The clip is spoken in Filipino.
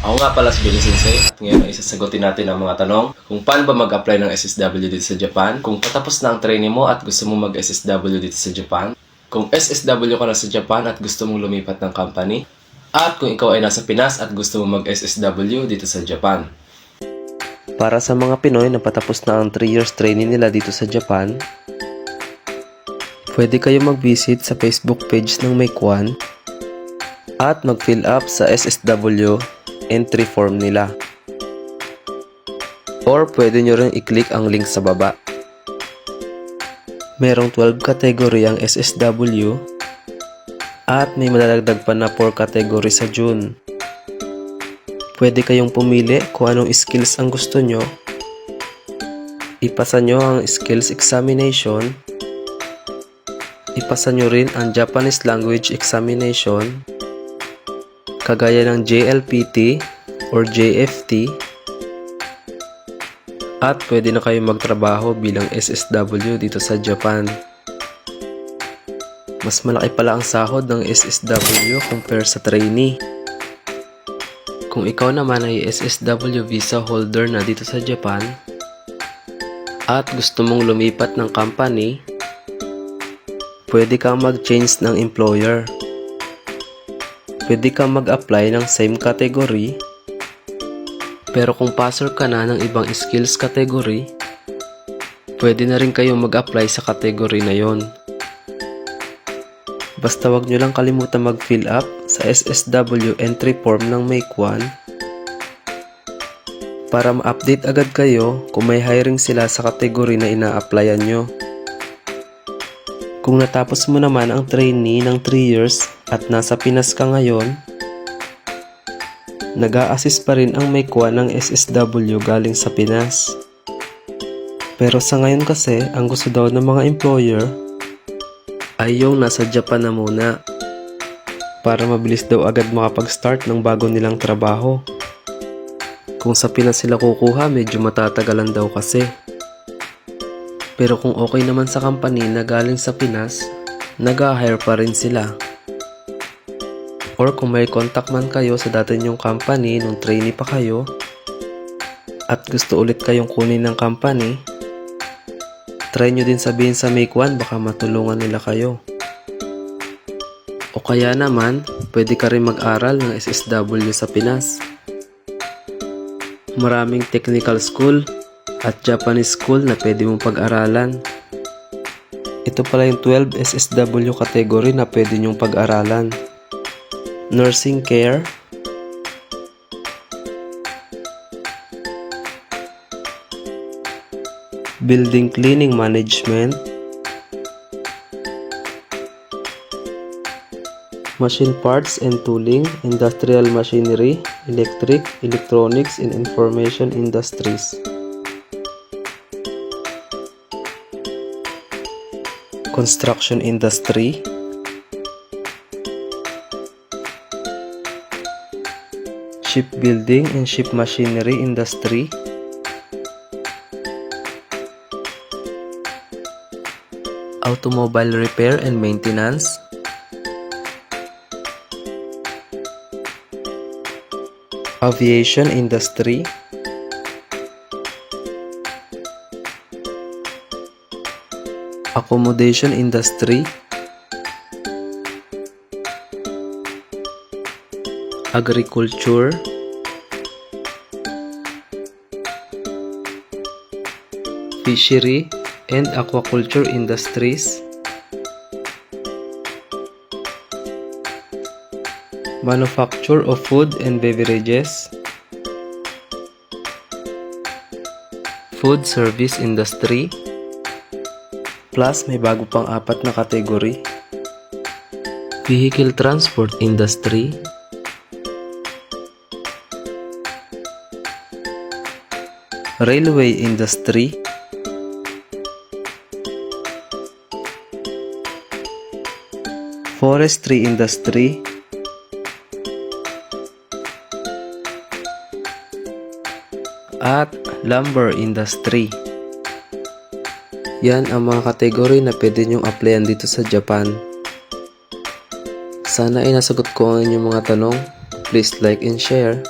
Ako nga pala si Billy Sensei at ngayon ay isasagutin natin ang mga tanong kung paano ba mag-apply ng SSW dito sa Japan, kung patapos na ang training mo at gusto mong mag-SSW dito sa Japan, kung SSW ka na sa Japan at gusto mong lumipat ng company, at kung ikaw ay nasa Pinas at gusto mong mag-SSW dito sa Japan. Para sa mga Pinoy na patapos na ang 3 years training nila dito sa Japan, pwede kayo mag-visit sa Facebook page ng Meikwan at mag-fill up sa SSW entry form nila. Or pwede nyo rin i-click ang link sa baba. Merong 12 category ang SSW at may madadagdag pa na 4 category sa June. Pwede kayong pumili kung anong skills ang gusto nyo. Ipasa nyo ang skills examination. Ipasa nyo rin ang Japanese language examination kagaya ng JLPT or JFT, at pwede na kayo magtrabaho bilang SSW dito sa Japan. Mas malaki pala ang sahod ng SSW compare sa trainee. Kung ikaw naman ay SSW visa holder na dito sa Japan at gusto mong lumipat ng company, pwede kang mag-change ng employer. Pwede kang mag-apply ng same category, pero kung passer ka na ng ibang skills category, pwede na rin kayong mag-apply sa category na yon. Basta wag nyo lang kalimutan mag-fill up sa SSW entry form ng Meikwan para ma-update agad kayo kung may hiring sila sa category na ina-applyan nyo. Kung natapos mo naman ang trainee ng 3 years at nasa Pinas ka ngayon, nag-a-assist pa rin ang Meikwan ng SSW galing sa Pinas. Pero sa ngayon kasi, ang gusto daw ng mga employer ay yung nasa Japan na muna para mabilis daw agad makapag-start ng bago nilang trabaho. Kung sa Pinas sila kukuha, medyo matatagalan daw kasi. Pero kung okay naman sa company na galing sa Pinas, nag-hire pa rin sila. Or kung may contact man kayo sa dati nyong company nung trainee pa kayo at gusto ulit kayong kunin ng company, try nyo din sabihin sa Meikwan, baka matulungan nila kayo. O kaya naman, pwede ka rin mag-aral ng SSW sa Pinas. Maraming technical school at Japanese school na pwede mong pag-aralan. Ito pala yung 12 SSW category na pwede nyong pag-aralan. Nursing care, building cleaning management, machine parts and tooling, industrial machinery, electric, electronics, and information industries. Construction industry, shipbuilding and ship machinery industry, automobile repair and maintenance, aviation industry, accommodation industry, agriculture, fishery and aquaculture industries, manufacture of food and beverages, food service industry, plus may bago pang 4 na category, vehicle transport industry, railway industry, forestry industry, at lumber industry. Yan ang mga kategory na pwede nyong applyan dito sa Japan. Sana ay nasagot ko ang inyong mga tanong. Please like and share.